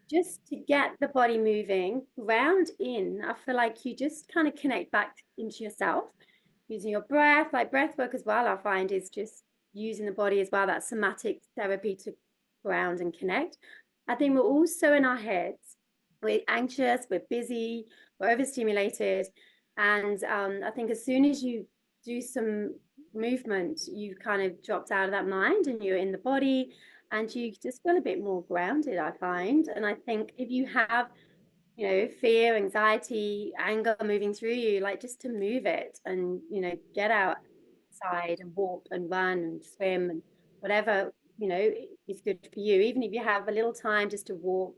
just to get the body moving, ground in. I feel like you just kind of connect back into yourself using your breath, like breath work as well. I find is just using the body as well, that somatic therapy to ground and connect. I think we're also in our heads. We're anxious, we're busy, we're overstimulated. And I think as soon as you do some movement, you kind of dropped out of that mind and you're in the body and you just feel a bit more grounded, I find. And I think if you have, fear, anxiety, anger moving through you, like just to move it and, get outside and walk and run and swim and whatever, is good for you. Even if you have a little time just to walk.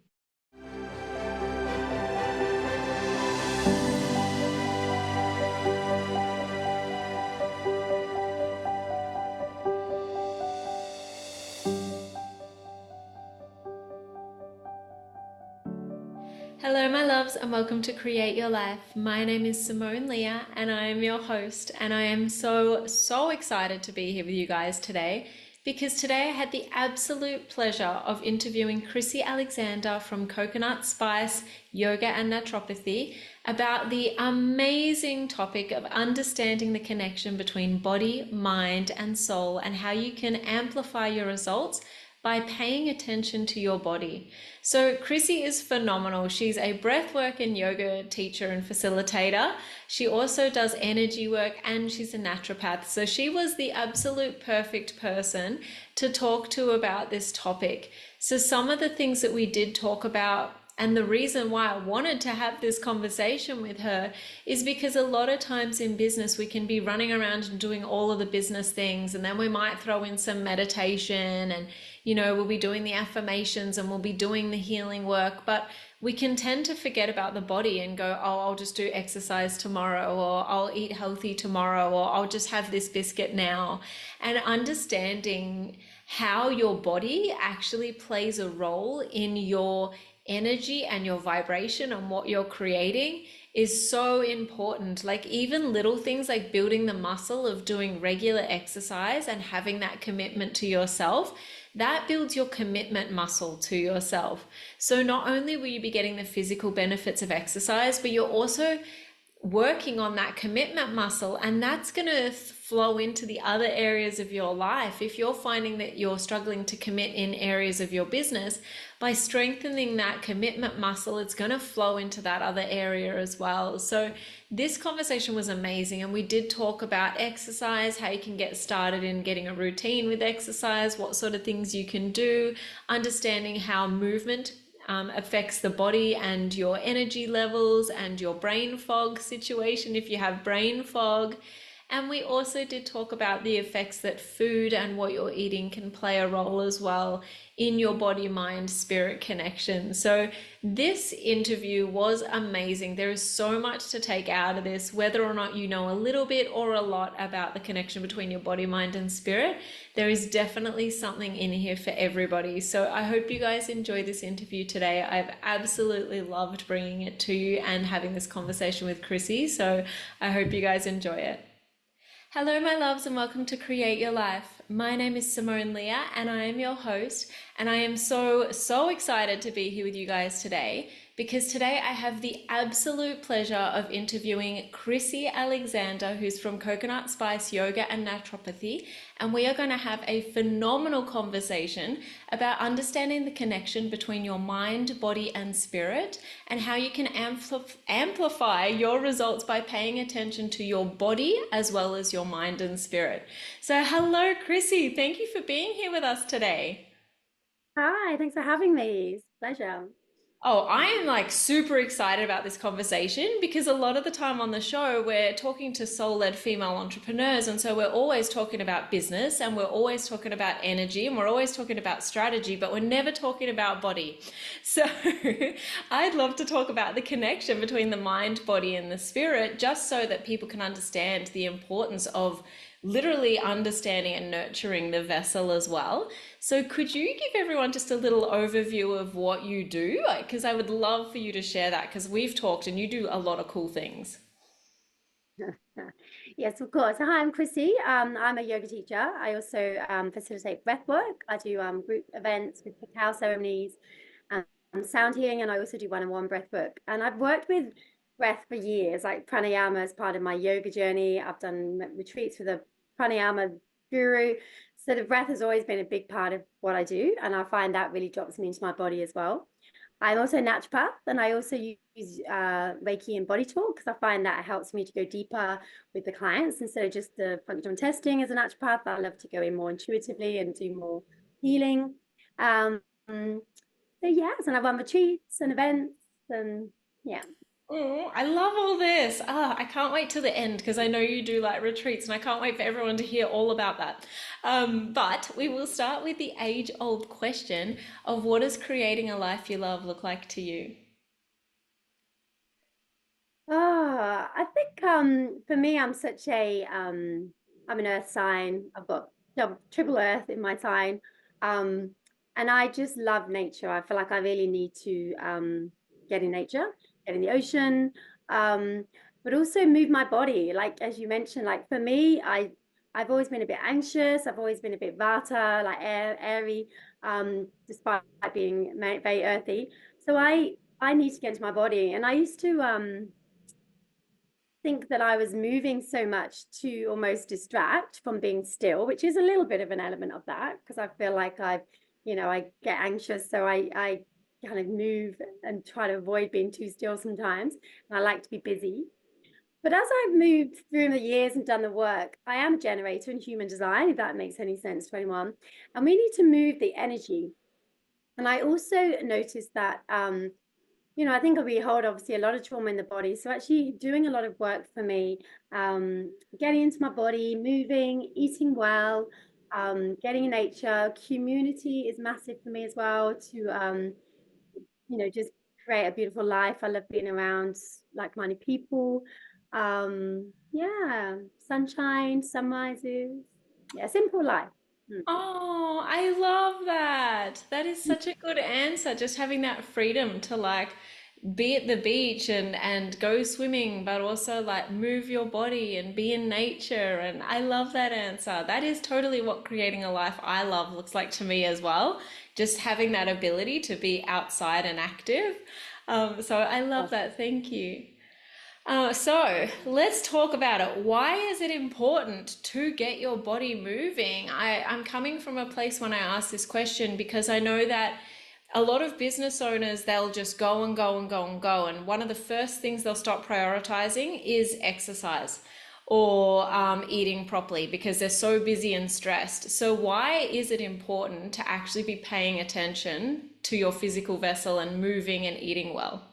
Hello, my loves, and welcome to Create Your Life. My name is Simone Leah, and I am your host. And I am so excited to be here with you guys today because today I had the absolute pleasure of interviewing Chrissy Alexander from Coconut Spice Yoga and Naturopathy about the amazing topic of understanding the connection between body, mind, and soul, and how you can amplify your results by paying attention to your body. So Chrissy is phenomenal. She's a breathwork and yoga teacher and facilitator. She also does energy work and she's a naturopath. So she was the absolute perfect person to talk to about this topic. So some of the things that we did talk about, and the reason why I wanted to have this conversation with her is because a lot of times in business, we can be running around and doing all of the business things. And then we might throw in some meditation and, we'll be doing the affirmations and we'll be doing the healing work. But we can tend to forget about the body and go, oh, I'll just do exercise tomorrow, or I'll eat healthy tomorrow, or I'll just have this biscuit now. And understanding how your body actually plays a role in your energy and your vibration and what you're creating is so important. Like even little things like building the muscle of doing regular exercise and having that commitment to yourself, that builds your commitment muscle to yourself. So not only will you be getting the physical benefits of exercise, but you're also working on that commitment muscle, and that's going to flow into the other areas of your life. If you're finding that you're struggling to commit in areas of your business, by strengthening that commitment muscle, it's going to flow into that other area as well. So this conversation was amazing, and we did talk about exercise, how you can get started in getting a routine with exercise, what sort of things you can do, understanding how movement affects the body and your energy levels and your brain fog situation if you have brain fog. And we also did talk about the effects that food and what you're eating can play a role as well in your body, mind, spirit connection. So this interview was amazing. There is so much to take out of this, whether or not you know a little bit or a lot about the connection between your body, mind, and spirit. There is definitely something in here for everybody. So I hope you guys enjoy this interview today. I've absolutely loved bringing it to you and having this conversation with Chrissy. So I hope you guys enjoy it. Hello, my loves, and welcome to Create Your Life. My name is Simone Leah, and I am your host. And I am so excited to be here with you guys today because today I have the absolute pleasure of interviewing Chrissy Alexander, who's from Coconut Spice Yoga and Naturopathy. And we are going to have a phenomenal conversation about understanding the connection between your mind, body, and spirit, and how you can amplify your results by paying attention to your body as well as your mind and spirit. So hello, Chrissy. Thank you for being here with us today. Hi, thanks for having me. It's a pleasure. Oh, I am like super excited about this conversation because a lot of the time on the show, we're talking to soul-led female entrepreneurs. And so we're always talking about business and we're always talking about energy and we're always talking about strategy, but we're never talking about body. So I'd love to talk about the connection between the mind, body, and the spirit, just so that people can understand the importance of literally understanding and nurturing the vessel as well. So could you give everyone just a little overview of what you do? Because I would love for you to share that because we've talked and you do a lot of cool things. Yes, of course. Hi, I'm Chrissy. I'm a yoga teacher. I also facilitate breath work. I do group events with cacao ceremonies. sound healing, and I also do one-on-one breath work. And I've worked with breath for years, like pranayama as part of my yoga journey. I've done retreats with a pranayama guru. So the breath has always been a big part of what I do, and I find that really drops me into my body as well. I'm also a naturopath, and I also use Reiki and body talk because I find that it helps me to go deeper with the clients instead of just the functional testing. As a naturopath, I love to go in more intuitively and do more healing. Um, so yes, and I run retreats and events, and yeah. Oh, I love all this. I can't wait till the end because I know you do like retreats and I can't wait for everyone to hear all about that. But we will start with the age-old question of what does creating a life you love look like to you? I think for me, I'm an earth sign. I've got triple earth in my sign. Um and I just love nature. I feel like I really need to get in nature, get in the ocean, um, but also move my body. Like as you mentioned, like for me, I've always been a bit anxious. I've always been a bit vata, like airy, despite being very earthy. So I need to get into my body. And I used to think that I was moving so much to almost distract from being still, which is a little bit of an element of that because I feel like I get anxious, so I kind of move and try to avoid being too still sometimes. And I like to be busy. But as I've moved through the years and done the work, I am a generator in human design, if that makes any sense to anyone. And we need to move the energy. And I also noticed that I think we hold obviously a lot of trauma in the body. So actually doing a lot of work for me, getting into my body, moving, eating well, getting in nature, community is massive for me as well to, just create a beautiful life. I love being around like-minded people. Yeah, sunshine, sunrises. Yeah, simple life. Mm. Oh, I love that. That is such a good answer. Just having that freedom to like be at the beach and go swimming, but also like move your body and be in nature. And I love that answer. That is totally what creating a life I love looks like to me as well. Just having that ability to be outside and active. So I love Oh, that. Thank you. So let's talk about it. Why is it important to get your body moving? I'm coming from a place when I ask this question because I know that a lot of business owners, they'll just go and go and go and go. And one of the first things they'll stop prioritizing is exercise or eating properly because they're so busy and stressed. So, why is it important to actually be paying attention to your physical vessel and moving and eating well?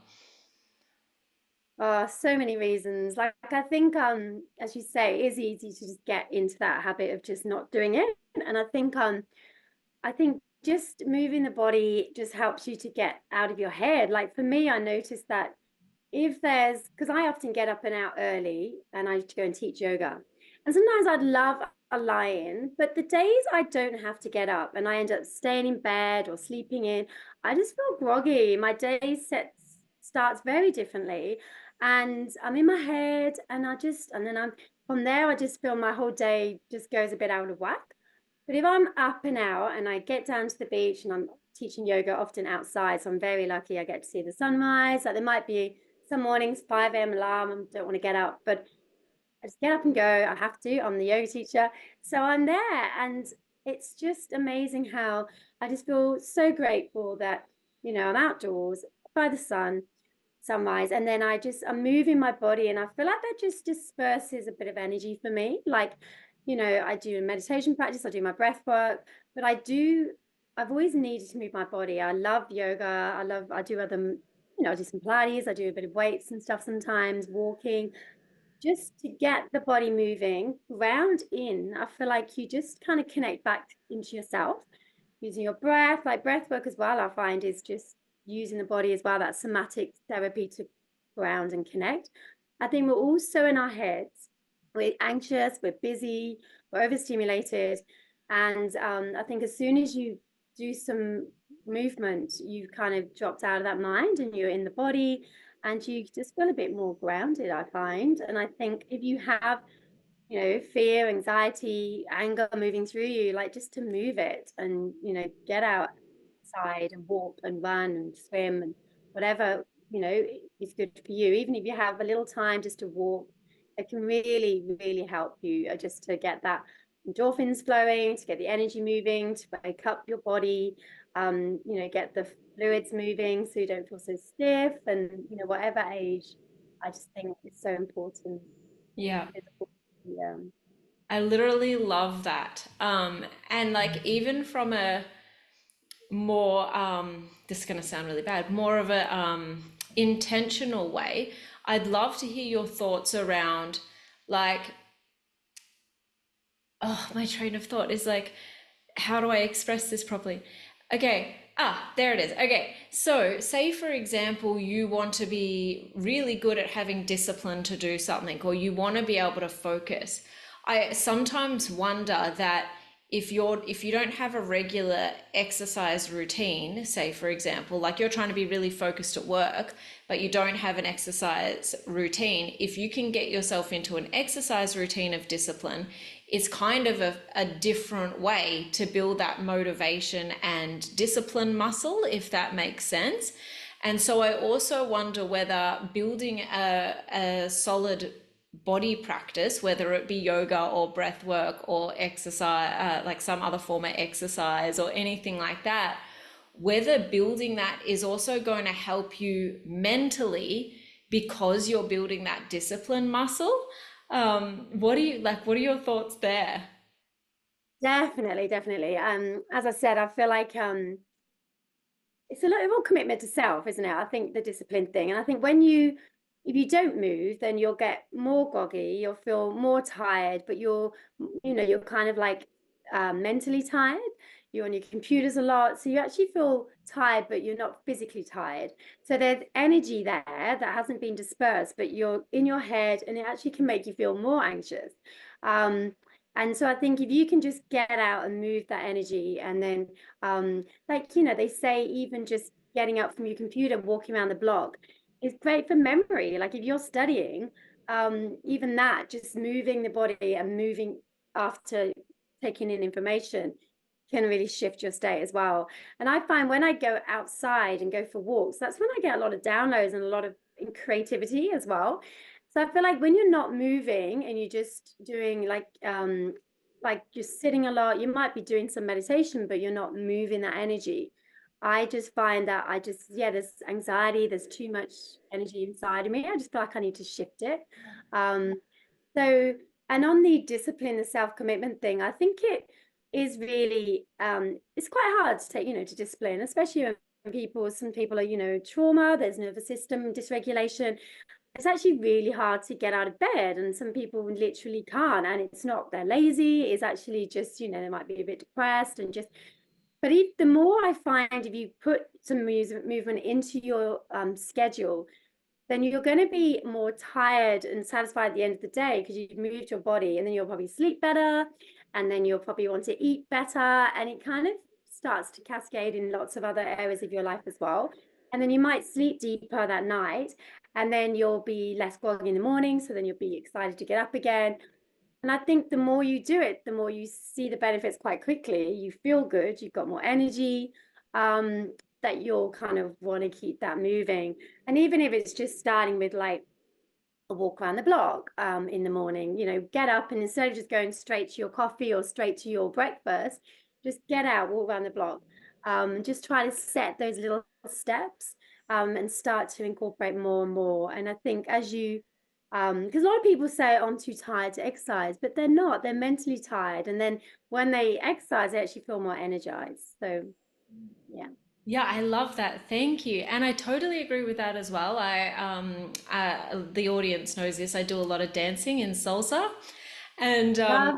So many reasons. Like I think as you say, it is easy to just get into that habit of just not doing it. And I think just moving the body just helps you to get out of your head. Like for me, I noticed that if there's because I often get up and out early and I used to go and teach yoga. And sometimes I'd love a lie-in, but the days I don't have to get up and I end up staying in bed or sleeping in, I just feel groggy. My day starts very differently. And I'm in my head and then I'm from there, I just feel my whole day just goes a bit out of whack. But if I'm up and out and I get down to the beach and I'm teaching yoga often outside, so I'm very lucky I get to see the sunrise. Like there might be some mornings 5 a.m. alarm, I don't want to get up, but I just get up and go. I have to. I'm the yoga teacher. So I'm there. And it's just amazing how I just feel so grateful that, I'm outdoors by the sunrise. And then I'm moving my body and I feel like that just disperses a bit of energy for me. Like, I do a meditation practice, I do my breath work, but I've always needed to move my body. I love yoga. I do I do some Pilates, I do a bit of weights and stuff sometimes, walking just to get the body moving, ground in. I feel like you just kind of connect back into yourself using your breath, like breath work as well. I find is just using the body as well, that somatic therapy to ground and connect. I think we're also in our heads. We're anxious, we're busy, we're overstimulated. And I think as soon as you do some movement, you've kind of dropped out of that mind and you're in the body and you just feel a bit more grounded, I find. And I think if you have, fear, anxiety, anger moving through you, like just to move it and, get out outside and walk and run and swim and whatever, is good for you. Even if you have a little time just to walk, it can really, really help you just to get that endorphins flowing, to get the energy moving, to wake up your body, get the fluids moving so you don't feel so stiff. And, whatever age, I just think it's so important being Yeah. physical. Yeah. I literally love that. And like even from a more this is going to sound really bad, more of a intentional way, I'd love to hear your thoughts around like, oh, my train of thought is like, how do I express this properly? Okay, there it is. Okay, so say for example, you want to be really good at having discipline to do something, or you want to be able to focus. I sometimes wonder that if you don't have a regular exercise routine, say for example, like you're trying to be really focused at work, but you don't have an exercise routine, if you can get yourself into an exercise routine of discipline, it's kind of a different way to build that motivation and discipline muscle, if that makes sense. And so I also wonder whether building a solid body practice, whether it be yoga or breath work or exercise, like some other form of exercise or anything like that, whether building that is also going to help you mentally because you're building that discipline muscle. What do you like? What are your thoughts there? Definitely, definitely. As I said, I feel like it's a lot of commitment to self, isn't it? I think the discipline thing. And I think if you don't move, then you'll get more groggy, you'll feel more tired, but you're kind of like mentally tired. You're on your computers a lot. So you actually feel tired, but you're not physically tired. So there's energy there that hasn't been dispersed, but you're in your head, and it actually can make you feel more anxious. Um, and so I think if you can just get out and move that energy, and then like, they say even just getting up from your computer, walking around the block is great for memory. Like if you're studying, even that, just moving the body and moving after taking in information can really shift your state as well. And I find when I go outside and go for walks, that's when I get a lot of downloads and a lot of creativity as well. So I feel like when you're not moving and you're just doing like just sitting a lot, you might be doing some meditation, but you're not moving that energy. I just find that there's anxiety, there's too much energy inside of me. I just feel like I need to shift it. Um, so, and on the discipline, the self-commitment thing, I think it is really, it's quite hard to take, to discipline, especially when some people are, trauma, there's nervous system dysregulation. It's actually really hard to get out of bed, and some people literally can't. And it's not they're lazy, it's actually just, they might be a bit depressed and just. But the more I find, if you put some movement into your schedule, then you're going to be more tired and satisfied at the end of the day because you've moved your body, and then you'll probably sleep better, and then you'll probably want to eat better, and it kind of starts to cascade in lots of other areas of your life as well. And then you might sleep deeper that night, and then you'll be less groggy in the morning, so then you'll be excited to get up again. And I think the more you do it, the more you see the benefits quite quickly. You feel good, you've got more energy, that you'll kind of want to keep that moving. And even if it's just starting with like a walk around the block in the morning, get up, and instead of just going straight to your coffee or straight to your breakfast, just get out, walk around the block. Just try to set those little steps and start to incorporate more and more. And I think as you because a lot of people say, oh, I'm too tired to exercise, but they're not. They're mentally tired. And then when they exercise, they actually feel more energized. So, yeah. Yeah, I love that. Thank you. And I totally agree with that as well. The audience knows this. I do a lot of dancing in salsa, and Love.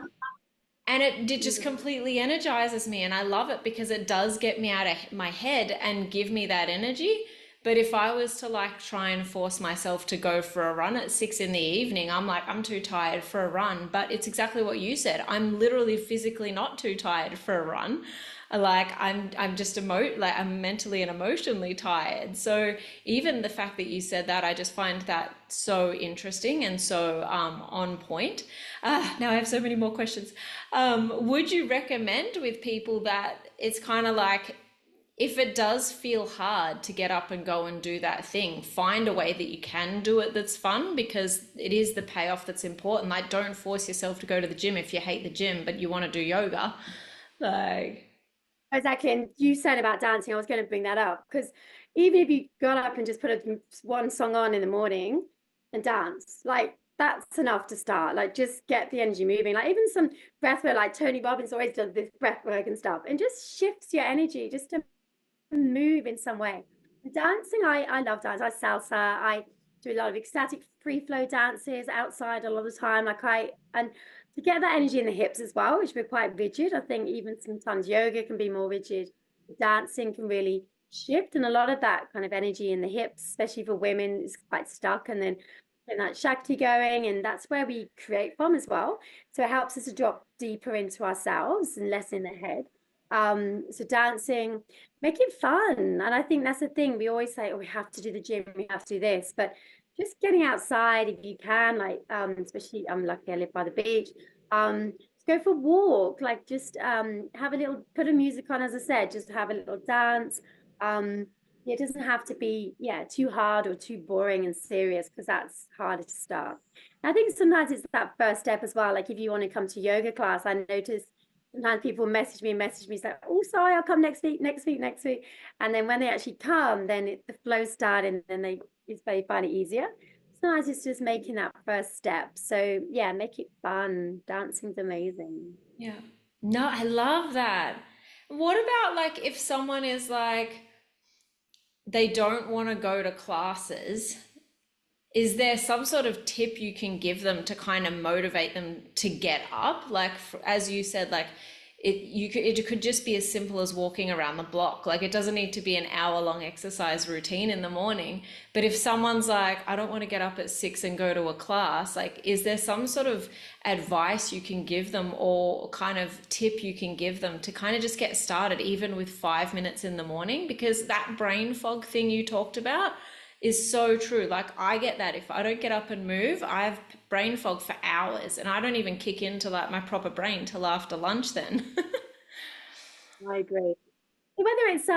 it just completely energizes me, and I love it because it does get me out of my head and give me that energy. But if I was to like try and force myself to go for a run at 6 in the evening, I'm like, I'm too tired for a run. But it's exactly what you said. I'm literally physically not too tired for a run. Like I'm just like I'm mentally and emotionally tired. So even the fact that you said that, I just find that so interesting and so on point. Now I have so many more questions. Would you recommend with people that it's kind of like if it does feel hard to get up and go and do that thing, find a way that you can do it that's fun, because it is the payoff that's important. Like, don't force yourself to go to the gym if you hate the gym, but you want to do yoga. Like, Exactly. And you said about dancing, I was going to bring that up because even if you got up and just put one song on in the morning and dance, like that's enough to start. Like just get the energy moving. Like even some breath work, like Tony Robbins always does this breath work and stuff, and just shifts your energy just to move in some way. Dancing, I love dance. I salsa. I do a lot of ecstatic free flow dances outside a lot of the time. And to get that energy in the hips as well, which we're quite rigid. I think even sometimes yoga can be more rigid. Dancing can really shift, and a lot of that kind of energy in the hips, especially for women, is quite stuck. And then that Shakti going, and that's where we create from as well. So it helps us to drop deeper into ourselves and less in the head. So dancing, make it fun. And I think that's the thing. We always say, oh, we have to do the gym, we have to do this, but just getting outside if you can, like especially I'm lucky I live by the beach. Just go for a walk, like just have a little put a music on, as I said, just have a little dance. It doesn't have to be too hard or too boring and serious because that's harder to start. And I think sometimes it's that first step as well. Like if you want to come to yoga class, I notice sometimes people message me, say, oh, sorry, I'll come next week. And then when they actually come, then the flow starts and then they find it easier. Sometimes it's just making that first step. So yeah, make it fun. Dancing's amazing. yeah. No, I love that. What about like if someone is like, they don't want to go to classes? Is there some sort of tip you can give them to kind of motivate them to get up? Like, as you said, like it could just be as simple as walking around the block. Like it doesn't need to be an hour-long exercise routine in the morning. But if someone's like, I don't want to get up at 6 and go to a class, like, is there some sort of advice you can give them or kind of tip you can give them to kind of just get started, even with 5 minutes in the morning? Because that brain fog thing you talked about is so true. Like I get that if I don't get up and move, I have brain fog for hours and I don't even kick into like my proper brain till after lunch then. I agree. Whether it's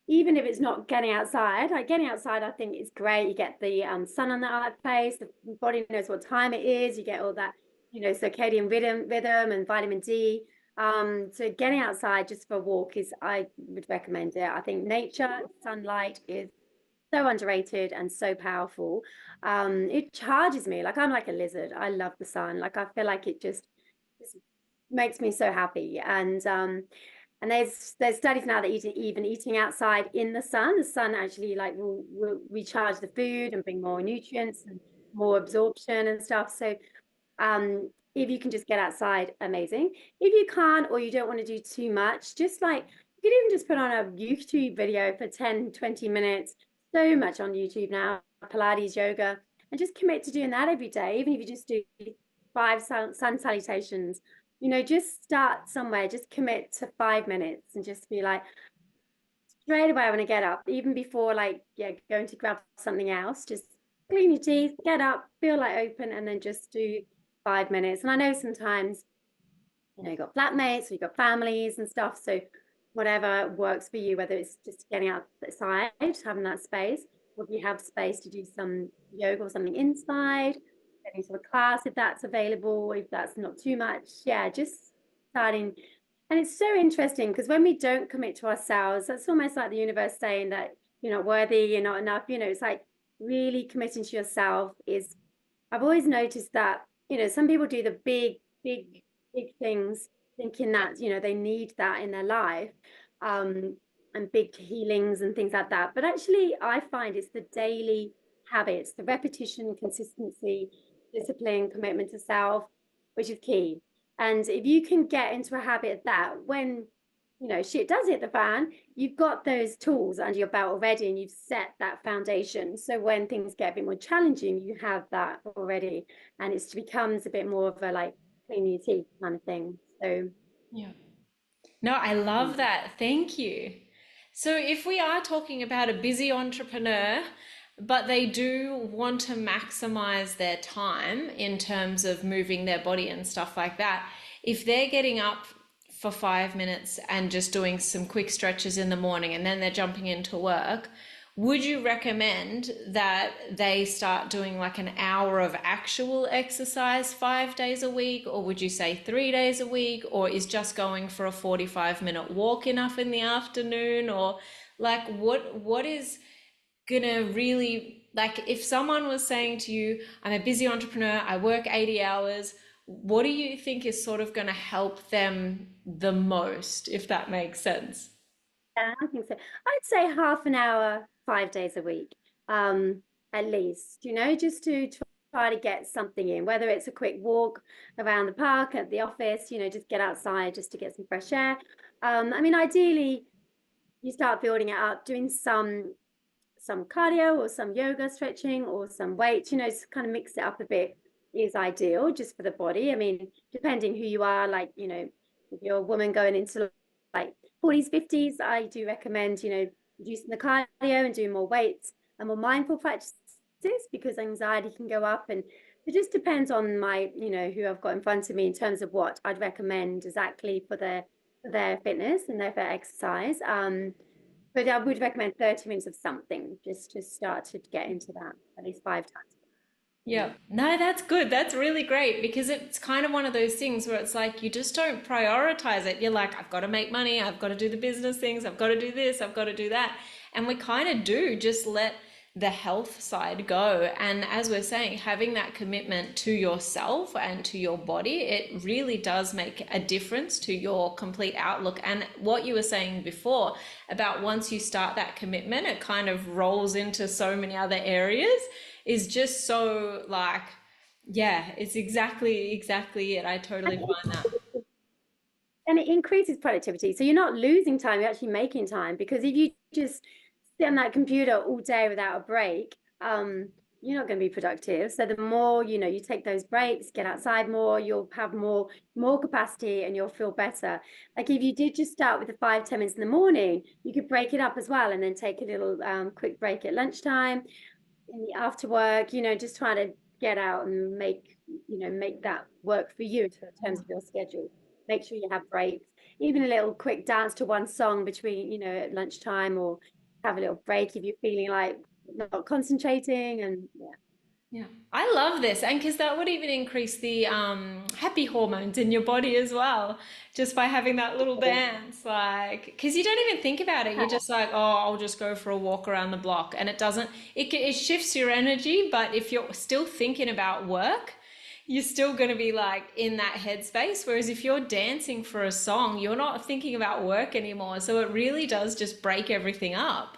even if it's not getting outside, like getting outside, I think is great. You get the sun on the face, the body knows what time it is. You get all that, circadian rhythm and vitamin D. So getting outside just for a walk I would recommend it. I think nature, sunlight is so underrated and so powerful. It charges me. Like I'm like a lizard. I love the sun. Like I feel like it just makes me so happy. And there's studies now that even eating outside in the sun actually like will recharge the food and bring more nutrients and more absorption and stuff. So if you can just get outside, amazing. If you can't or you don't want to do too much, just like you could even just put on a YouTube video for 10, 20 minutes. So much on YouTube now, Pilates, yoga, and just commit to doing that every day, even if you just do 5 sun salutations. Just start somewhere, just commit to 5 minutes and just be like, straight away, I want to get up, even before going to grab something else, just clean your teeth, get up, feel like open, and then just do 5 minutes. And I know sometimes, you got flatmates or you got families and stuff. So whatever works for you, whether it's just getting outside, having that space, or if you have space to do some yoga or something inside, getting to a class if that's available, if that's not too much. Yeah, just starting. And it's so interesting because when we don't commit to ourselves, that's almost like the universe saying that you're not worthy, you're not enough. It's like really committing to yourself is, I've always noticed that, some people do the big, big, big things thinking that, they need that in their life, and big healings and things like that. But actually, I find it's the daily habits, the repetition, consistency, discipline, commitment to self, which is key. And if you can get into a habit of that, when shit does hit the fan, you've got those tools under your belt already and you've set that foundation. So when things get a bit more challenging, you have that already. And it becomes a bit more of a like clean your teeth kind of thing. So Yeah. No, I love that. Thank you. So if we are talking about a busy entrepreneur, but they do want to maximize their time in terms of moving their body and stuff like that, if they're getting up for 5 minutes and just doing some quick stretches in the morning and then they're jumping into work, would you recommend that they start doing like an hour of actual exercise 5 days a week, or would you say 3 days a week, or is just going for a 45-minute walk enough in the afternoon, or like what is gonna really, like, if someone was saying to you, I'm a busy entrepreneur, I work 80 hours, what do you think is sort of going to help them the most, if that makes sense? Yeah, I think so. I'd say half an hour, 5 days a week, um, at least, just to try to get something in, whether it's a quick walk around the park, at the office, just get outside just to get some fresh air. I mean, ideally, you start building it up, doing some cardio or some yoga stretching or some weights, to kind of mix it up a bit is ideal just for the body. I mean, depending who you are, like, if you're a woman going into like 40s, 50s, I do recommend, reducing the cardio and doing more weights and more mindful practices because anxiety can go up. And it just depends on my, who I've got in front of me in terms of what I'd recommend exactly for their fitness and their exercise. But I would recommend 30 minutes of something just to start to get into that at least 5 times. Yeah. No, that's good. That's really great because it's kind of one of those things where it's like you just don't prioritize it. You're like, I've got to make money, I've got to do the business things, I've got to do this, I've got to do that. And we kind of do just let the health side go. And as we're saying, having that commitment to yourself and to your body, it really does make a difference to your complete outlook. And what you were saying before about once you start that commitment, it kind of rolls into so many other areas is just so like, yeah, it's exactly it. I totally find that. And it increases productivity. So you're not losing time, you're actually making time because if you just sit on that computer all day without a break, you're not going to be productive. So the more, you take those breaks, get outside more, you'll have more capacity and you'll feel better. Like if you did just start with the 5, 10 minutes in the morning, you could break it up as well and then take a little quick break at lunchtime, in the after work, just trying to get out and make that work for you in terms of your schedule. Make sure you have breaks, even a little quick dance to one song between, at lunchtime, or have a little break if you're feeling like not concentrating. And yeah. Yeah, I love this, and because that would even increase the happy hormones in your body as well, just by having that little dance. Like, because you don't even think about it, you're just like, oh, I'll just go for a walk around the block, and it doesn't. It shifts your energy, but if you're still thinking about work, you're still going to be like in that headspace. Whereas if you're dancing for a song, you're not thinking about work anymore. So it really does just break everything up.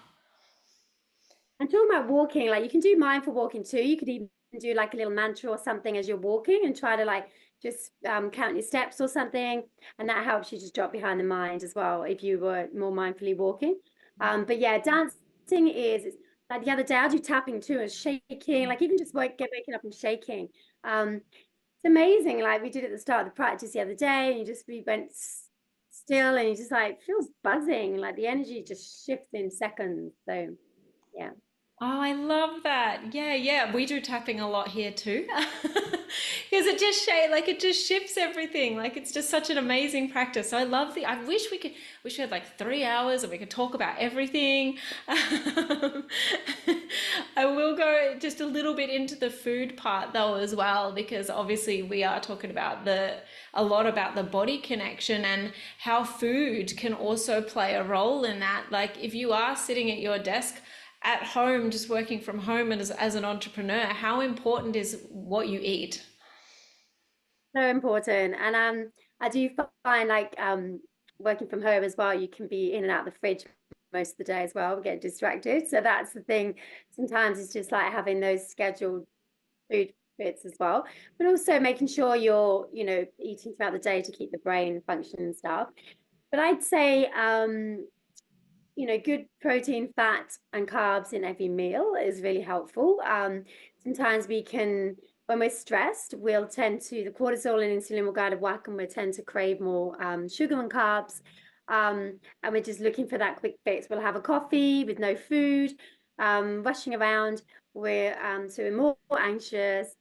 And talking about walking, like you can do mindful walking too. You could even do like a little mantra or something as you're walking and try to like just count your steps or something. And that helps you just drop behind the mind as well if you were more mindfully walking. But yeah, dancing is like the other day I do tapping too and shaking, like even just waking up and shaking. It's amazing. Like we did at the start of the practice the other day, and we went still and you just like feels buzzing, like the energy just shifts in seconds. So yeah. Oh, I love that. Yeah, yeah. We do tapping a lot here too. Because it just like it just shifts everything. Like it's just such an amazing practice. So I love I wish we had like 3 hours and we could talk about everything. I will go just a little bit into the food part though as well, because obviously we are talking about a lot about the body connection and how food can also play a role in that. Like if you are sitting at your desk at home, just working from home and as an entrepreneur, how important is what you eat? So important. And I do find like working from home as well, you can be in and out of the fridge most of the day as well, get distracted. So that's the thing. Sometimes it's just like having those scheduled food bits as well, but also making sure you're, eating throughout the day to keep the brain functioning and stuff. But I'd say good protein, fat, and carbs in every meal is really helpful. Sometimes when we're stressed, the cortisol and insulin will go out of whack, and we tend to crave more sugar and carbs. And we're just looking for that quick fix. We'll have a coffee with no food, rushing around. So we're more anxious,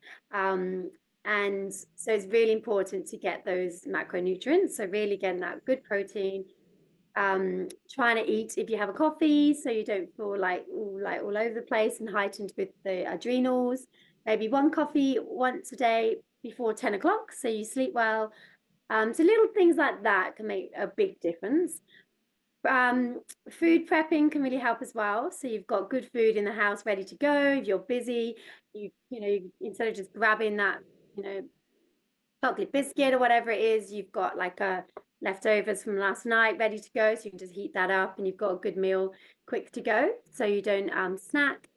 And so it's really important to get those macronutrients. So really getting that good protein, trying to eat if you have a coffee, so you don't feel like all over the place and heightened with the adrenals. Maybe one coffee once a day before 10 o'clock, so you sleep well. So little things like that can make a big difference. Food prepping can really help as well. So you've got good food in the house ready to go. If you're busy, instead of just grabbing that, you know, chocolate biscuit or whatever it is, you've got like a leftovers from last night ready to go. So you can just heat that up and you've got a good meal quick to go. So you don't snack.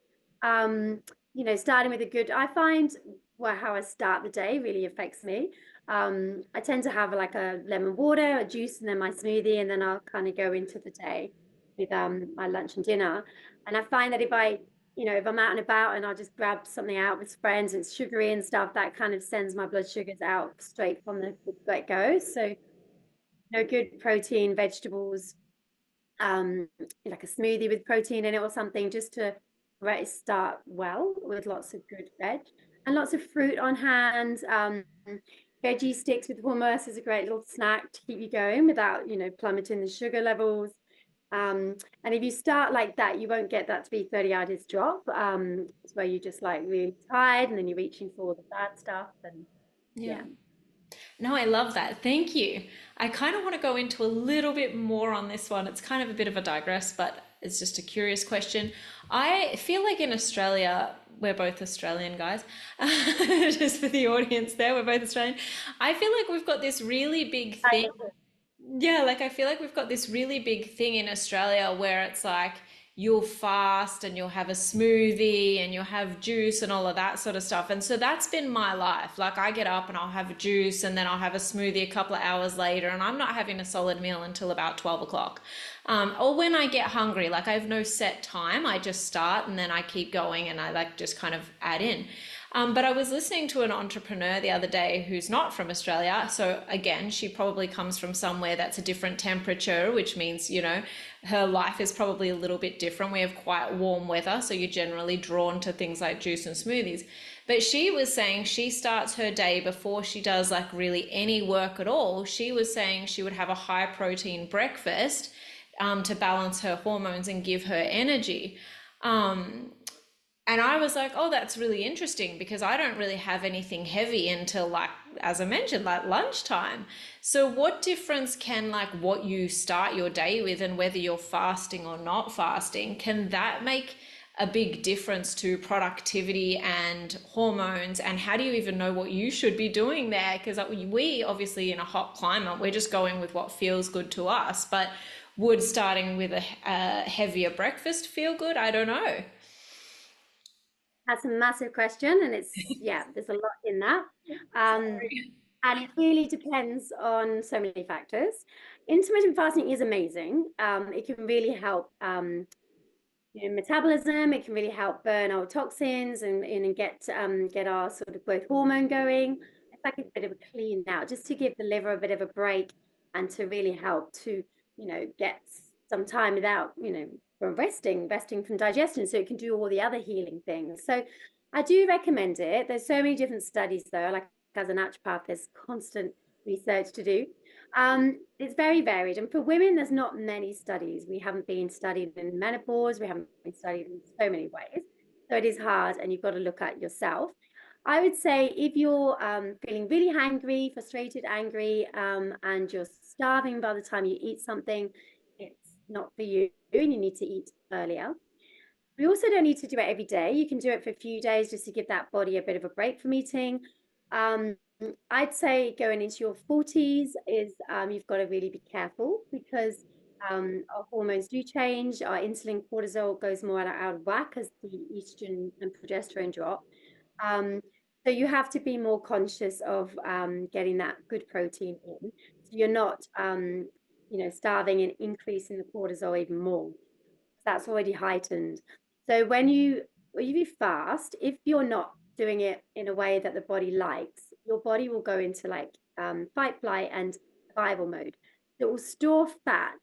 Starting with a good, I find how I start the day really affects me. I tend to have like a lemon water, a juice, and then my smoothie, and then I'll kind of go into the day with my lunch and dinner. And I find that if I'm out and about and I'll just grab something out with friends and it's sugary and stuff, that kind of sends my blood sugars out straight from the get-go. So, good protein, vegetables, like a smoothie with protein in it or something, just to start well with lots of good veg and lots of fruit on hand. Veggie sticks with hummus is a great little snack to keep you going without, plummeting the sugar levels. And if you start like that, you won't get that to be 30 hours drop. It's where you're just like really tired and then you're reaching for the bad stuff. And Yeah. yeah. No, I love that. Thank you. I kind of want to go into a little bit more on this one. It's kind of a bit of a digress, but it's just a curious question. I feel like in Australia, we're both Australian guys. Just for the audience there, we're both Australian. I feel like we've got this really big I thing. Yeah, like I feel like we've got this really big thing in Australia where it's like you'll fast and you'll have a smoothie and you'll have juice and all of that sort of stuff. And so that's been my life. Like I get up and I'll have a juice and then I'll have a smoothie a couple of hours later and I'm not having a solid meal until about 12 o'clock. Or when I get hungry, like I have no set time. I just start and then I keep going and I like just kind of add in. But I was listening to an entrepreneur the other day who's not from Australia. So again, she probably comes from somewhere that's a different temperature, which means, her life is probably a little bit different. We have quite warm weather, so you're generally drawn to things like juice and smoothies. But she was saying she starts her day before she does like really any work at all. She was saying she would have a high protein breakfast to balance her hormones and give her energy. Um, and I was like, oh, that's really interesting because I don't really have anything heavy until like, as I mentioned, like lunchtime. So what difference can like what you start your day with and whether you're fasting or not fasting, can that make a big difference to productivity and hormones? And how do you even know what you should be doing there? Because we obviously in a hot climate, we're just going with what feels good to us. But would starting with a heavier breakfast feel good? I don't know. That's a massive question, and there's a lot in that. Um, Sorry. and it really depends on so many factors. Intermittent fasting is amazing. It can really help metabolism. It can really help burn our toxins and get our sort of growth hormone going. It's like a bit of a clean out, just to give the liver a bit of a break and to really help to, get some time without, from resting from digestion, so it can do all the other healing things. So I do recommend it. There's so many different studies though, like as a naturopath, there's constant research to do. It's very varied. And for women, there's not many studies. We haven't been studied in menopause. We haven't been studied in so many ways. So it is hard and you've got to look at yourself. I would say if you're feeling really hangry, frustrated, angry, and you're starving by the time you eat something, it's not for you and you need to eat earlier. We also don't need to do it every day. You can do it for a few days just to give that body a bit of a break from eating. Um, I'd say going into your 40s is you've got to really be careful because our hormones do change. Our insulin cortisol goes more out of whack as the estrogen and progesterone drop. Um, so you have to be more conscious of getting that good protein in. So you're not, starving and increasing the cortisol even more. That's already heightened. So when you fast, if you're not doing it in a way that the body likes, your body will go into like fight, flight, and survival mode. It will store fat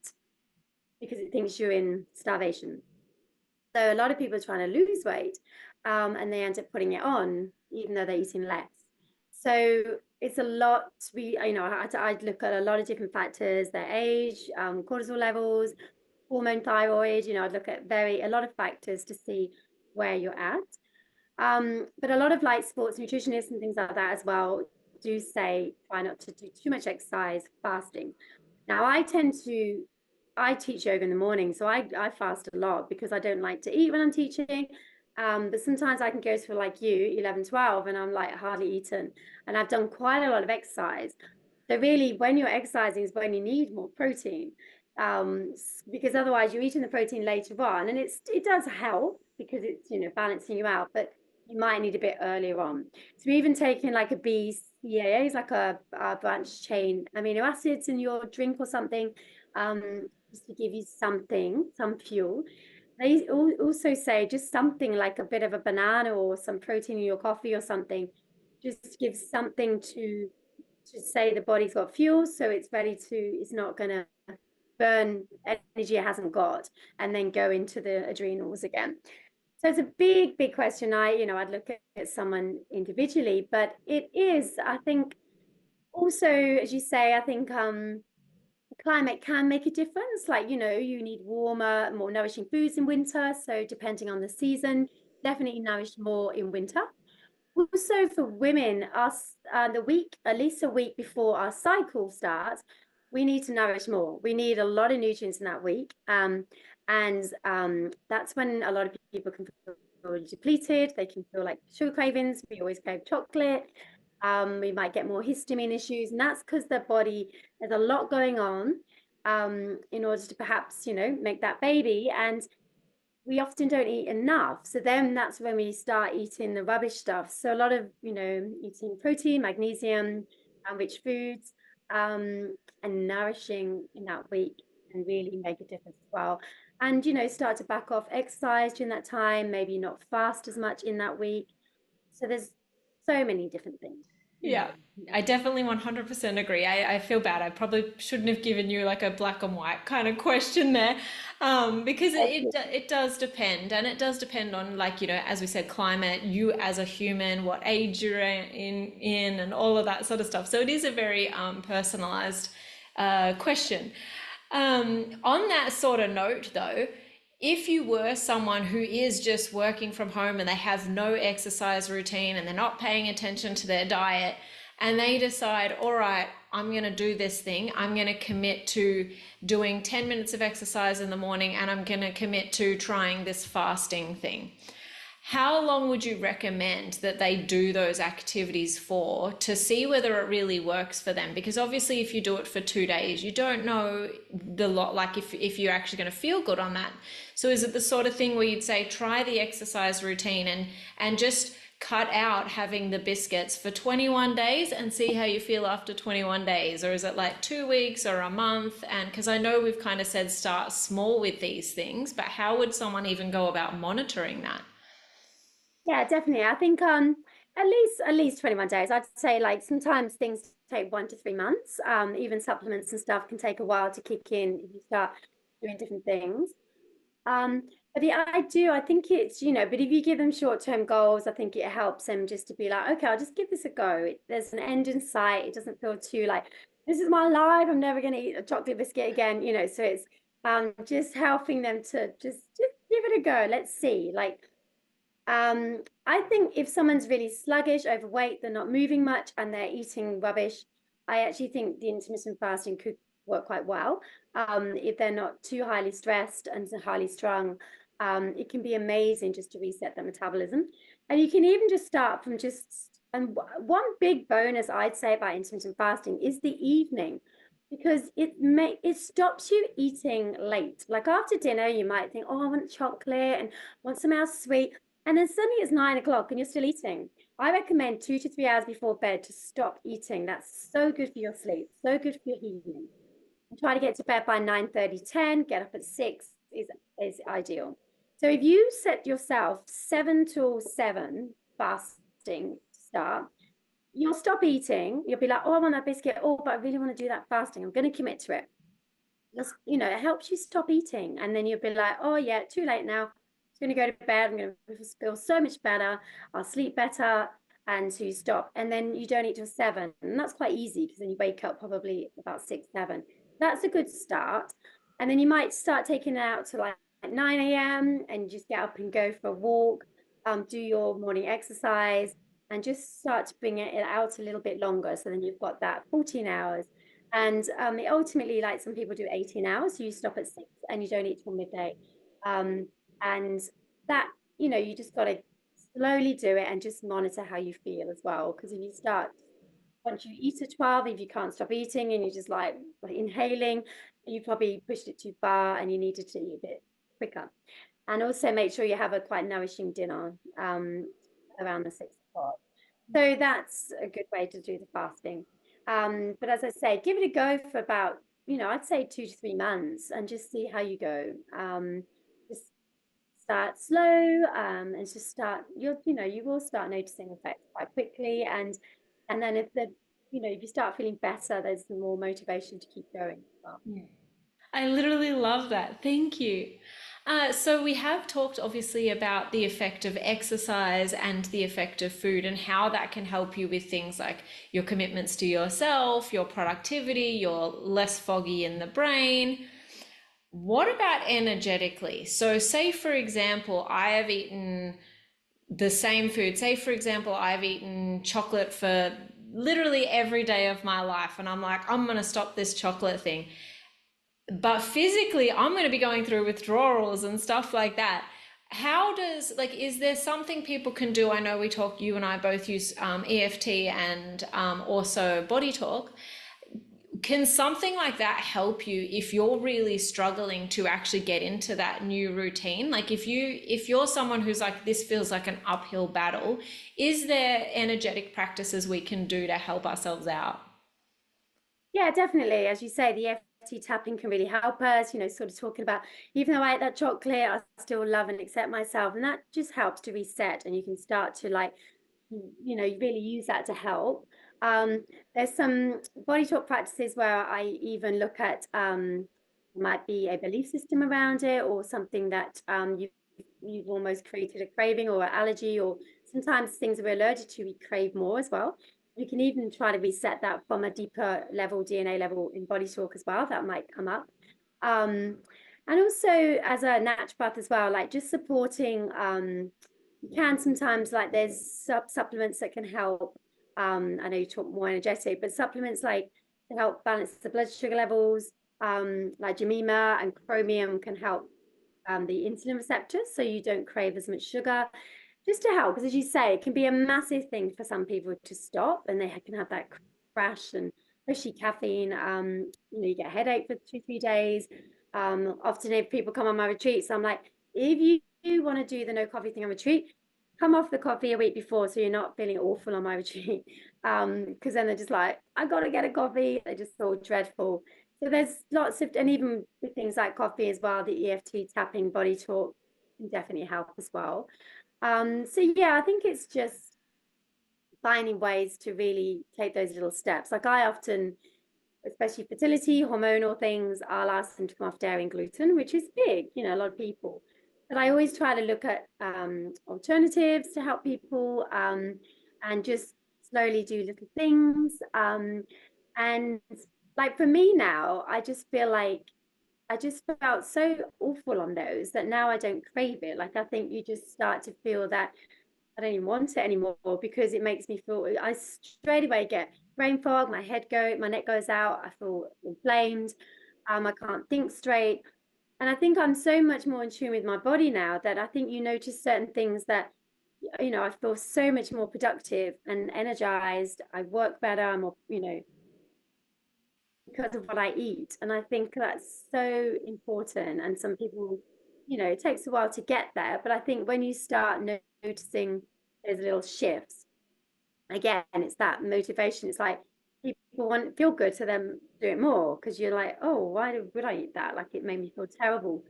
because it thinks you're in starvation. So a lot of people are trying to lose weight, and they end up putting it on, even though they're eating less. So it's a lot. I'd look at a lot of different factors: their age, cortisol levels, hormone, thyroid. I'd look at a lot of factors to see where you're at. But a lot of like sports nutritionists and things like that as well do say try not to do too much exercise fasting. Now I teach yoga in the morning, so I fast a lot because I don't like to eat when I'm teaching. But sometimes I can go for like you, 11, 12, and I'm like hardly eaten. And I've done quite a lot of exercise. So really, when you're exercising is when you need more protein. Because otherwise you're eating the protein later on, and it does help because it's balancing you out, but you might need a bit earlier on. So even taking like a BCAAs, like a branched chain amino acids in your drink or something, just to give you some fuel. They also say just something like a bit of a banana or some protein in your coffee or something, just gives something to say the body's got fuel, so it's not going to burn energy it hasn't got and then go into the adrenals again. So it's a big, big question. I'd look at someone individually, but it is, I think, also, as you say, I think climate can make a difference. Like, you need warmer, more nourishing foods in winter. So depending on the season, definitely nourish more in winter. Also for women, at least a week before our cycle starts, we need to nourish more. We need a lot of nutrients in that week. And that's when a lot of people can feel depleted. They can feel like sugar cravings. We always crave chocolate. We might get more histamine issues, and that's because their body has a lot going on in order to perhaps, make that baby. And we often don't eat enough. So then that's when we start eating the rubbish stuff. So a lot of, eating protein, magnesium, and rich foods, and nourishing in that week can really make a difference as well. And, start to back off exercise during that time, maybe not fast as much in that week. So there's so many different things. Yeah, I definitely 100% agree. I feel bad. I probably shouldn't have given you like a black and white kind of question there, because it does depend, and it does depend on, like, as we said, climate, you as a human, what age you're in, and all of that sort of stuff. So it is a very personalized question. On that sort of note, though, if you were someone who is just working from home and they have no exercise routine and they're not paying attention to their diet, and they decide, all right, I'm going to do this thing, I'm going to commit to doing 10 minutes of exercise in the morning, and I'm going to commit to trying this fasting thing. How long would you recommend that they do those activities for to see whether it really works for them? Because obviously, if you do it for 2 days, you don't know the lot, like if you're actually going to feel good on that. So is it the sort of thing where you'd say, try the exercise routine and just cut out having the biscuits for 21 days and see how you feel after 21 days? Or is it like 2 weeks or a month? And because I know we've kind of said start small with these things, but how would someone even go about monitoring that? Yeah, definitely. I think at least 21 days. I'd say like sometimes things take 1 to 3 months. Even supplements and stuff can take a while to kick in if you start doing different things. Um, but I think but if you give them short-term goals, I think it helps them just to be like, okay, I'll just give this a go. There's an end in sight. It doesn't feel too like this is my life. I'm never gonna eat a chocolate biscuit again, so it's just helping them to just give it a go. Let's see. Like I think if someone's really sluggish, overweight, they're not moving much, and they're eating rubbish, I actually think the intermittent fasting could work quite well. If they're not too highly stressed and so highly strung, it can be amazing just to reset their metabolism. And you can even just start from and one big bonus I'd say about intermittent fasting is the evening. Because it stops you eating late. Like after dinner, you might think, oh, I want chocolate and want something else sweet. And then suddenly it's 9 o'clock and you're still eating. I recommend 2 to 3 hours before bed to stop eating. That's so good for your sleep, so good for your healing. And try to get to bed by 9:30, 10, get up at 6 is ideal. So if you set yourself 7 till 7 fasting to start, you'll stop eating. You'll be like, oh, I want that biscuit. Oh, but I really want to do that fasting. I'm going to commit to it. Just, it helps you stop eating. And then you'll be like, oh, yeah, too late now. I'm going to go to bed. I'm going to feel so much better. I'll sleep better. And so you stop, and then you don't eat till 7, and that's quite easy because then you wake up probably about 6, 7. That's a good start. And then you might start taking it out to like 9 a.m. and just get up and go for a walk, do your morning exercise, and just start to bring it out a little bit longer. So then you've got that 14 hours. And it ultimately, like some people do 18 hours, so you stop at 6 and you don't eat till midday. And that, you just got to slowly do it and just monitor how you feel as well. Because if you start, once you eat at 12, if you can't stop eating and you're just like inhaling, you probably pushed it too far and you needed to eat a bit quicker. And also make sure you have a quite nourishing dinner around the 6 o'clock. So that's a good way to do the fasting. But as I say, give it a go for about, I'd say 2 to 3 months and just see how you go. Just start slow, and just start, you will start noticing effects quite quickly. And then if you start feeling better, there's more motivation to keep going as well. Yeah. I literally love that. Thank you. So we have talked obviously about the effect of exercise and the effect of food and how that can help you with things like your commitments to yourself, your productivity, you're less foggy in the brain. What about energetically? So say for example, I have eaten the same food. Say for example, I've eaten chocolate for literally every day of my life and I'm like, I'm going to stop this chocolate thing, but physically I'm going to be going through withdrawals and stuff like that. How does, like, is there something people can do? I know we talk, you and I both use EFT and also body talk. Can something like that help you if you're really struggling to actually get into that new routine? Like if you're someone who's like, this feels like an uphill battle, is there energetic practices we can do to help ourselves out? Yeah, definitely. As you say, the EFT tapping can really help us, sort of talking about, even though I ate that chocolate, I still love and accept myself. And that just helps to reset. And you can start to like, you really use that to help. Um, there's some body talk practices where I even look at, might be a belief system around it or something that you've almost created a craving or an allergy, or sometimes things we're allergic to, we crave more as well. You can even try to reset that from a deeper level, DNA level in body talk as well. That might come up. Um, and also as a naturopath as well, like just supporting, you can sometimes, like there's supplements that can help. I know you talk more energetic, but supplements like to help balance the blood sugar levels, like Jemima and chromium can help the insulin receptors so you don't crave as much sugar, just to help. Because as you say, it can be a massive thing for some people to stop, and they can have that crash, and especially caffeine. You get a headache for 2, 3 days. Often if people come on my retreats, I'm like, if you want to do the no coffee thing on retreat, come off the coffee a week before so you're not feeling awful on my retreat. Because then they're just like, I gotta get a coffee. They just feel dreadful. So there's lots of, and even with things like coffee as well, the EFT tapping, body talk can definitely help as well. So yeah, I think it's just finding ways to really take those little steps. Like I often, especially fertility, hormonal things, I'll ask them to come off dairy and gluten, which is big, a lot of people. But I always try to look at alternatives to help people, and just slowly do little things. And like for me now, I just feel like I just felt so awful on those that now I don't crave it. Like I think you just start to feel that I don't even want it anymore because it makes me feel, I straight away get brain fog, my neck goes out, I feel inflamed, I can't think straight. And I think I'm so much more in tune with my body now that I think you notice certain things that, I feel so much more productive and energized. I work better, I'm more, because of what I eat. And I think that's so important. And some people, it takes a while to get there. But I think when you start noticing those little shifts, again, it's that motivation. It's like people want feel good to them do it more because you're like, oh, would I eat that? Like it made me feel terrible.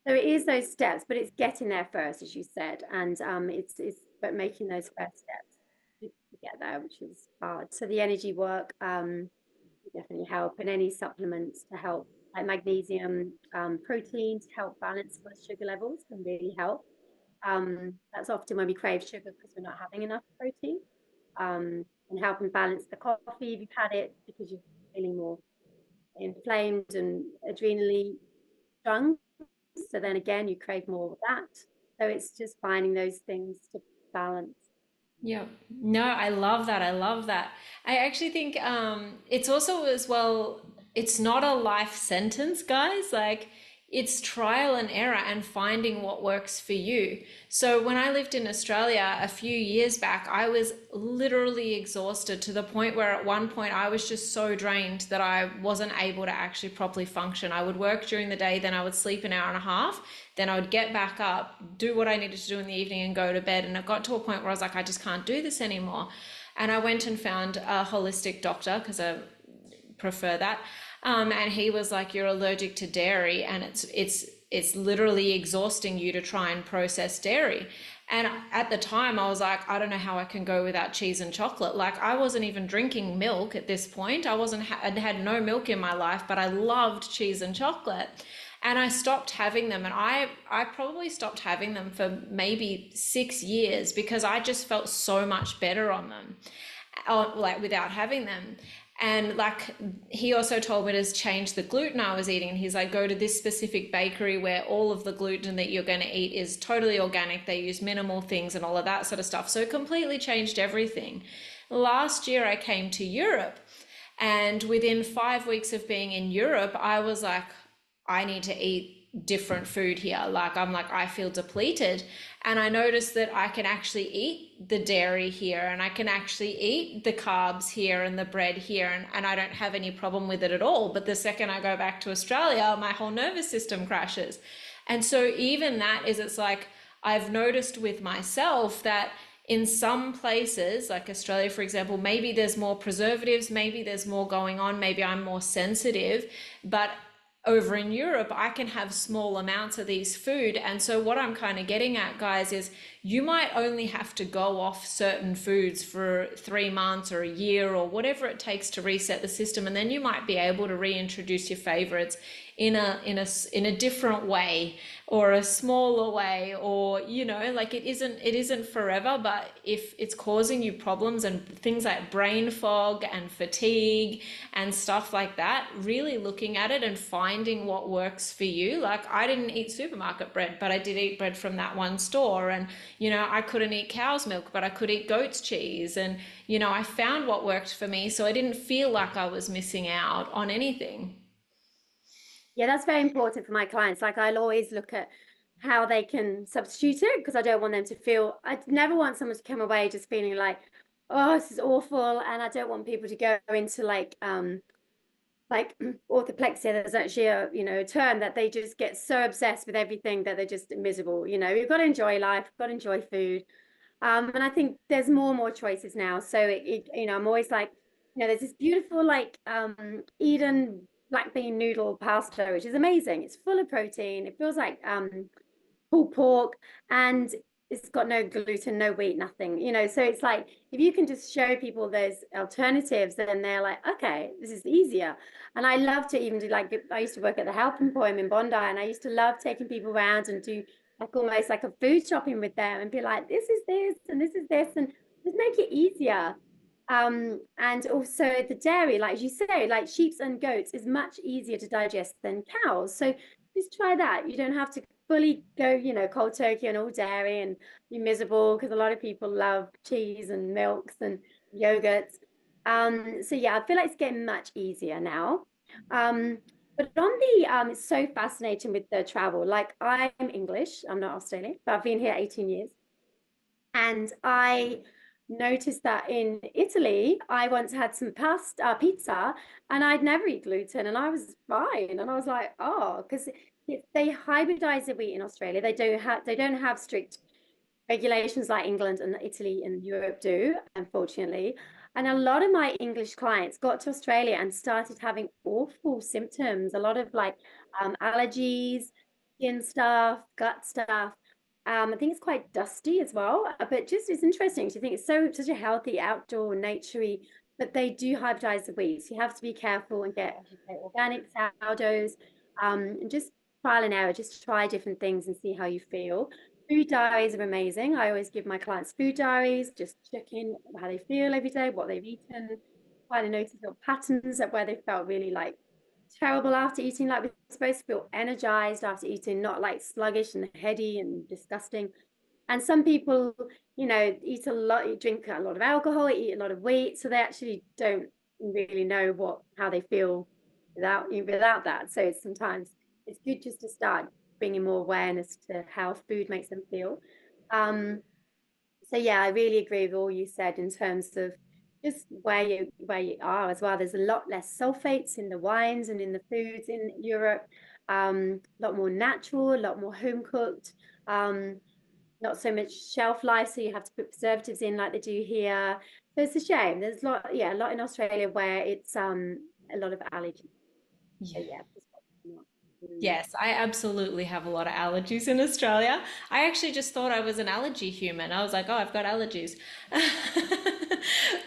So it is those steps, but it's getting there first, as you said, and it's but making those first steps to get there, which is hard. So the energy work definitely help, and any supplements to help, like magnesium, protein to help balance blood sugar levels can really help. That's often when we crave sugar because we're not having enough protein. and helping balance the coffee if you've had it because you're feeling more inflamed and adrenally strung. So then again, you crave more of that. So it's just finding those things to balance. Yeah. No, I love that. I love that. I actually think it's also as well, it's not a life sentence, guys. Like it's trial and error and finding what works for you. So when I lived in Australia a few years back, I was literally exhausted to the point where at one point I was just so drained that I wasn't able to actually properly function. I would work during the day, then I would sleep an hour and a half, then I would get back up, do what I needed to do in the evening and go to bed. And it got to a point where I was like, I just can't do this anymore. And I went and found a holistic doctor because I prefer that. And he was like, "You're allergic to dairy, and it's literally exhausting you to try and process dairy." And at the time, I was like, I don't know how I can go without cheese and chocolate. Like I wasn't even drinking milk at this point. I'd had no milk in my life, but I loved cheese and chocolate. And I stopped having them, and I probably stopped having them for maybe 6 years because I just felt so much better on them, like without having them. And like he also told me to change the gluten I was eating. And he's like, go to this specific bakery where all of the gluten that you're going to eat is totally organic. They use minimal things and all of that sort of stuff. So it completely changed everything. Last year I came to Europe, and within 5 weeks of being in Europe, I was like, I need to eat different food here. Like I'm like, I feel depleted. And I noticed that I can actually eat the dairy here, and I can actually eat the carbs here and the bread here, and I don't have any problem with it at all. But the second I go back to Australia, my whole nervous system crashes. And so even that is, it's like I've noticed with myself that in some places, like Australia, for example, maybe there's more preservatives, maybe there's more going on, maybe I'm more sensitive, but over in Europe, I can have small amounts of these food. And so what I'm kind of getting at, guys, is you might only have to go off certain foods for 3 months or a year or whatever it takes to reset the system. And then you might be able to reintroduce your favorites in a different way or a smaller way, or like it isn't forever. But if it's causing you problems and things like brain fog and fatigue and stuff like that, really looking at it and finding what works for you. Like I didn't eat supermarket bread, but I did eat bread from that one store. And I couldn't eat cow's milk, but I could eat goat's cheese. And I found what worked for me, so I didn't feel like I was missing out on anything. Yeah, that's very important for my clients. Like I'll always look at how they can substitute it because I don't want them to feel, I never want someone to come away just feeling like, oh, this is awful. And I don't want people to go into like orthoplex. There's actually a term that they just get so obsessed with everything that they're just miserable. You've got to enjoy life, you've got to enjoy food. And I think there's more and more choices now. So I'm always like, there's this beautiful like Eden black bean noodle pasta, which is amazing. It's full of protein. It feels like pulled pork, and it's got no gluten, no wheat, nothing. So it's like if you can just show people there's alternatives, then they're like, okay, this is easier. And I love to even do, like, I used to work at the Helping Poem in Bondi, and I used to love taking people around and do like almost like a food shopping with them and be like, this is this and this is this, and just make it easier. And also the dairy, like you say, like sheep's and goats is much easier to digest than cows. So just try that. You don't have to fully go, cold turkey and all dairy and be miserable, because a lot of people love cheese and milks and yogurts. So yeah, I feel like it's getting much easier now. But on it's so fascinating with the travel. Like I'm English, I'm not Australian, but I've been here 18 years. And I noticed that in Italy, I once had some pizza, and I'd never eat gluten, and I was fine. And I was like, oh, because they hybridize the wheat in Australia. They don't have strict regulations like England and Italy and Europe do, unfortunately. And a lot of my English clients got to Australia and started having awful symptoms, a lot of like allergies, skin stuff, gut stuff. I think it's quite dusty as well, but just it's interesting to think it's such a healthy outdoor naturey, but they do hybridize the wheat. So you have to be careful and get, as you say, organic sourdoughs, and just trial and error, just try different things and see how you feel. Food diaries are amazing. I always give my clients food diaries, just check in how they feel every day, what they've eaten, trying to notice little patterns of where they felt really like terrible after eating, like we're supposed to feel energized after eating, not like sluggish and heady and disgusting. And some people, eat a lot, drink a lot of alcohol, eat a lot of wheat, so they actually don't really know how they feel without that. So sometimes it's good just to start bringing more awareness to how food makes them feel. Um, so yeah, I really agree with all you said in terms of just where you are as well. There's a lot less sulfates in the wines and in the foods in Europe. A lot more natural, a lot more home cooked. Not so much shelf life, so you have to put preservatives in like they do here. So it's a shame. There's a lot in Australia where it's a lot of allergies. So yeah, it's probably not. Yes, I absolutely have a lot of allergies in Australia. I actually just thought I was an allergy human. I was like, oh, I've got allergies.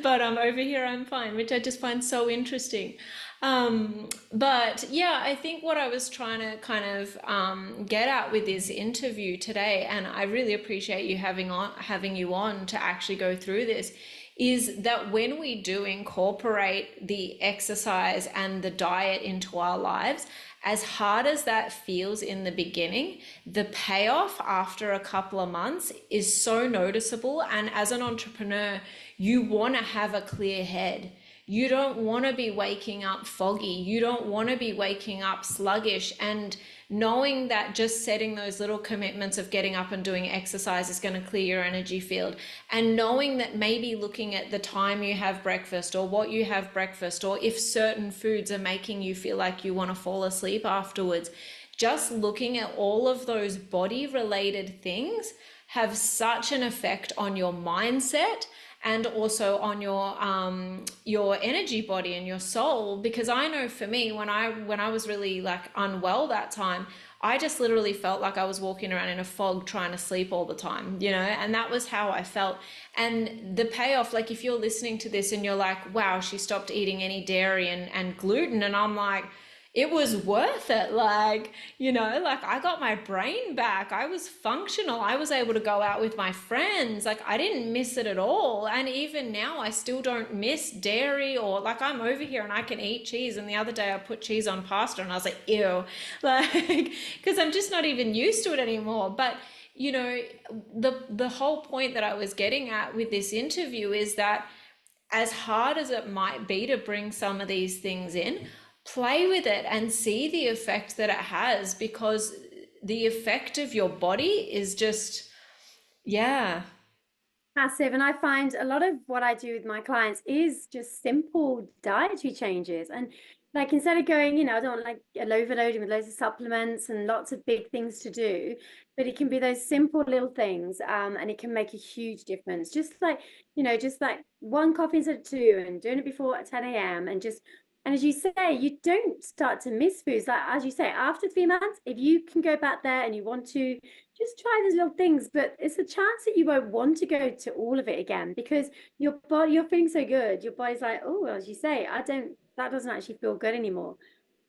But over here I'm fine, which I just find so interesting. But yeah, I think what I was trying to kind of get at with this interview today, and I really appreciate you having you on to actually go through this, is that when we do incorporate the exercise and the diet into our lives, as hard as that feels in the beginning, the payoff after a couple of months is so noticeable. And as an entrepreneur, you want to have a clear head. You don't want to be waking up foggy. You don't want to be waking up sluggish. And knowing that just setting those little commitments of getting up and doing exercise is going to clear your energy field. And knowing that maybe looking at the time you have breakfast or what you have breakfast, or if certain foods are making you feel like you want to fall asleep afterwards, just looking at all of those body related things have such an effect on your mindset and also on your energy body and your soul. Because I know for me, when I was really like unwell that time, I just literally felt like I was walking around in a fog trying to sleep all the time, and that was how I felt. And the payoff, like if you're listening to this and you're like, wow, she stopped eating any dairy and gluten, and I'm like, it was worth it. Like, like I got my brain back. I was functional. I was able to go out with my friends. Like, I didn't miss it at all. And even now, I still don't miss dairy, or like I'm over here and I can eat cheese. And the other day, I put cheese on pasta and I was like, ew, like, because I'm just not even used to it anymore. But the whole point that I was getting at with this interview is that as hard as it might be to bring some of these things in, play with it and see the effect that it has, because the effect of your body is just, yeah. Massive. And I find a lot of what I do with my clients is just simple dietary changes. And like instead of going, I don't like overloading with loads of supplements and lots of big things to do, but it can be those simple little things, and it can make a huge difference. Just like one coffee instead of two, and doing it before 10 a.m. And as you say, you don't start to miss foods. Like as you say, after 3 months, if you can go back there and you want to just try these little things, but it's a chance that you won't want to go to all of it again, because your body, you're feeling so good. Your body's like, oh, as you say, that doesn't actually feel good anymore.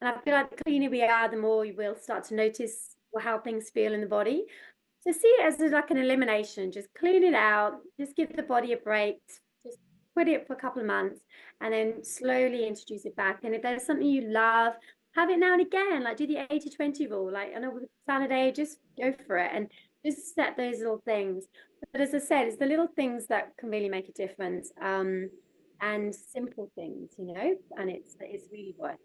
And I feel like the cleaner we are, the more you will start to notice how things feel in the body. So see it as like an elimination, just clean it out, just give the body a break, just put it for a couple of months and then slowly introduce it back. And if there's something you love, have it now and again, like do the 80-20 rule. Like I know with Saturday, just go for it and just set those little things. But as I said, it's the little things that can really make a difference. And simple things, and it's really worth it.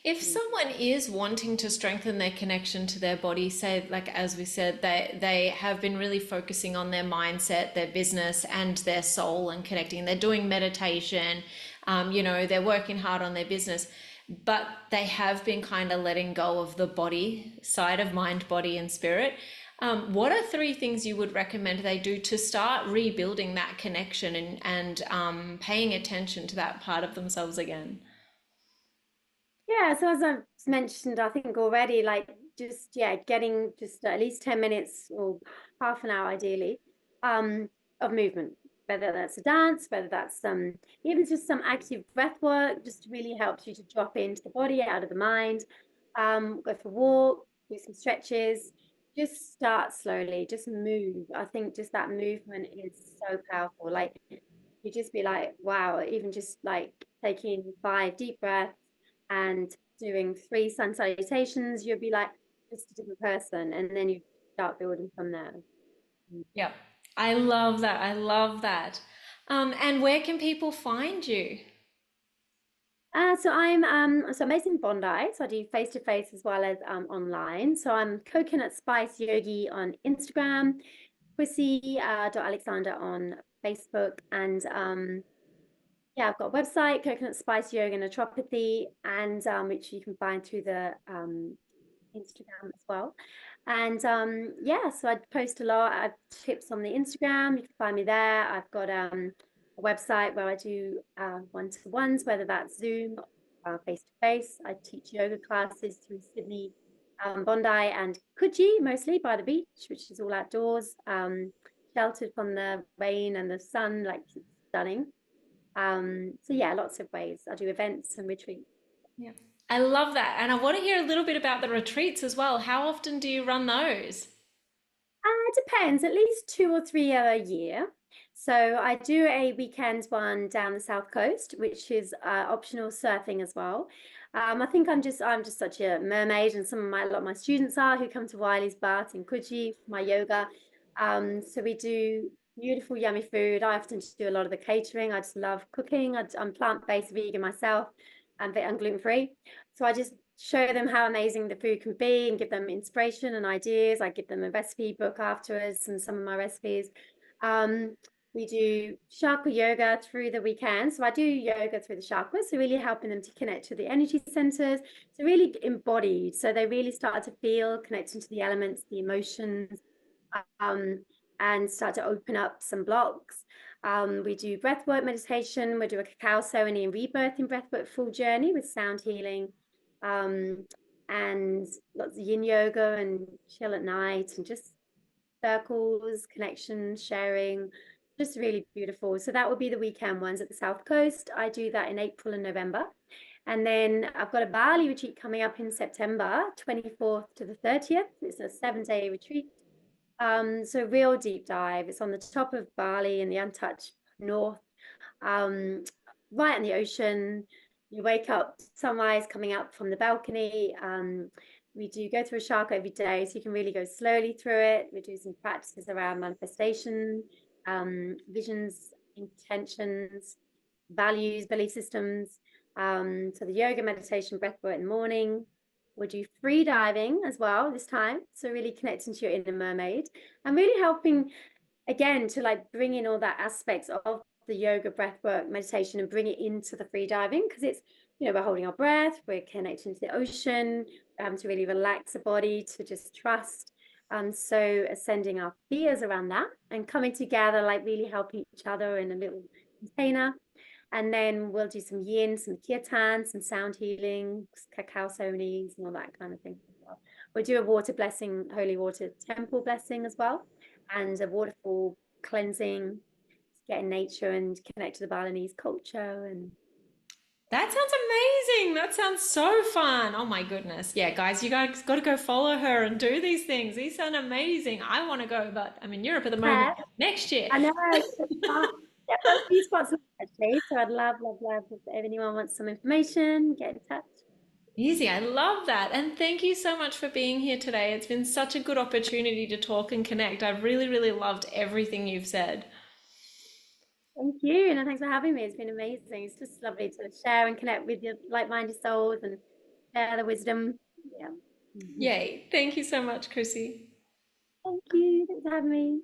If someone is wanting to strengthen their connection to their body, say, like as we said, they have been really focusing on their mindset, their business, and their soul and connecting, they're doing meditation, they're working hard on their business, but they have been kind of letting go of the body side of mind, body, and spirit. What are three things you would recommend they do to start rebuilding that connection and paying attention to that part of themselves again? Yeah, so as I've mentioned, I think already, like just getting just at least 10 minutes or half an hour ideally, of movement, whether that's a dance, whether that's even just some active breath work, just really helps you to drop into the body, out of the mind. Go for a walk, do some stretches, just start slowly, just move. I think just that movement is so powerful. Like you just be like, wow, even just like taking 5 deep breaths and doing 3 sun salutations, you'll be like just a different person. And then you start building from there. Yep. I love that. I love that. And where can people find you? So I'm based in Bondi, so I do face to face as well as online. So I'm Coconut Spice Yogi on Instagram, Chrissy dot Alexander on Facebook, and yeah, I've got a website, Coconut Spice Yoga Naturopathy, and which you can find through the Instagram as well. And yeah, so I post a lot. I have tips on the Instagram. You can find me there. I've got a website where I do one-to-ones, whether that's Zoom, face-to-face. I teach yoga classes through Sydney, Bondi, and Coogee, mostly by the beach, which is all outdoors, sheltered from the rain and the sun, like it's stunning. So yeah, lots of ways. I do events and retreats. Yeah. I love that. And I want to hear a little bit about the retreats as well. How often do you run those? It depends, at least 2 or 3 a year. So I do a weekend one down the south coast, which is optional surfing as well. I think I'm just such a mermaid, and a lot of my students are who come to Wiley's Bath in Coogee for my yoga. So we do beautiful, yummy food. I often just do a lot of the catering. I just love cooking. I'm plant-based vegan myself. I'm gluten-free. So I just show them how amazing the food can be and give them inspiration and ideas. I give them a recipe book afterwards and some of my recipes. Um, we do chakra yoga through the weekend. So I do yoga through the chakras, so really helping them to connect to the energy centers. So really embodied. So they really start to feel, connecting to the elements, the emotions, um, and start to open up some blocks. We do breathwork meditation. We do a cacao ceremony and rebirthing breathwork full journey with sound healing, and lots of yin yoga and chill at night and just circles, connection, sharing. Just really beautiful. So that would be the weekend ones at the South Coast. I do that in April and November. And then I've got a Bali retreat coming up in September, 24th to the 30th. It's a 7-day retreat. So real deep dive. It's on the top of Bali in the untouched north, um, right on the ocean. You wake up, sunrise coming up from the balcony. We do go through a shark every day, so you can really go slowly through it. We do some practices around manifestation, visions, intentions, values, belief systems. So the yoga, meditation, breath work in the morning. We do free diving as well this time. So really connecting to your inner mermaid and really helping again to like bring in all that aspects of the yoga, breath work, meditation, and bring it into the free diving because it's, we're holding our breath, we're connecting to the ocean, we're having to really relax the body to just trust. So ascending our fears around that and coming together, like really helping each other in a little container. And then we'll do some yin, some kirtan, some sound healing, cacao ceremonies, and all that kind of thing as well. We'll do a water blessing, holy water temple blessing as well, and a waterfall cleansing, get in nature and connect to the Balinese culture. And That sounds amazing. That sounds so fun. Oh my goodness. Yeah, guys, you guys got to go follow her and do these things. These sound amazing. I want to go, but I'm in Europe at the moment. yeah, Next year. I know it's fun. Yeah, I've got a few spots actually, so I'd love, love, love if anyone wants some information, get in touch. Easy. I love that. And thank you so much for being here today. It's been such a good opportunity to talk and connect. I've really, really loved everything you've said. Thank you, and thanks for having me. It's been amazing. It's just lovely to share and connect with your like-minded souls and share the wisdom. Yeah. Yay. Thank you so much, Chrissy. Thank you. Thanks for having me.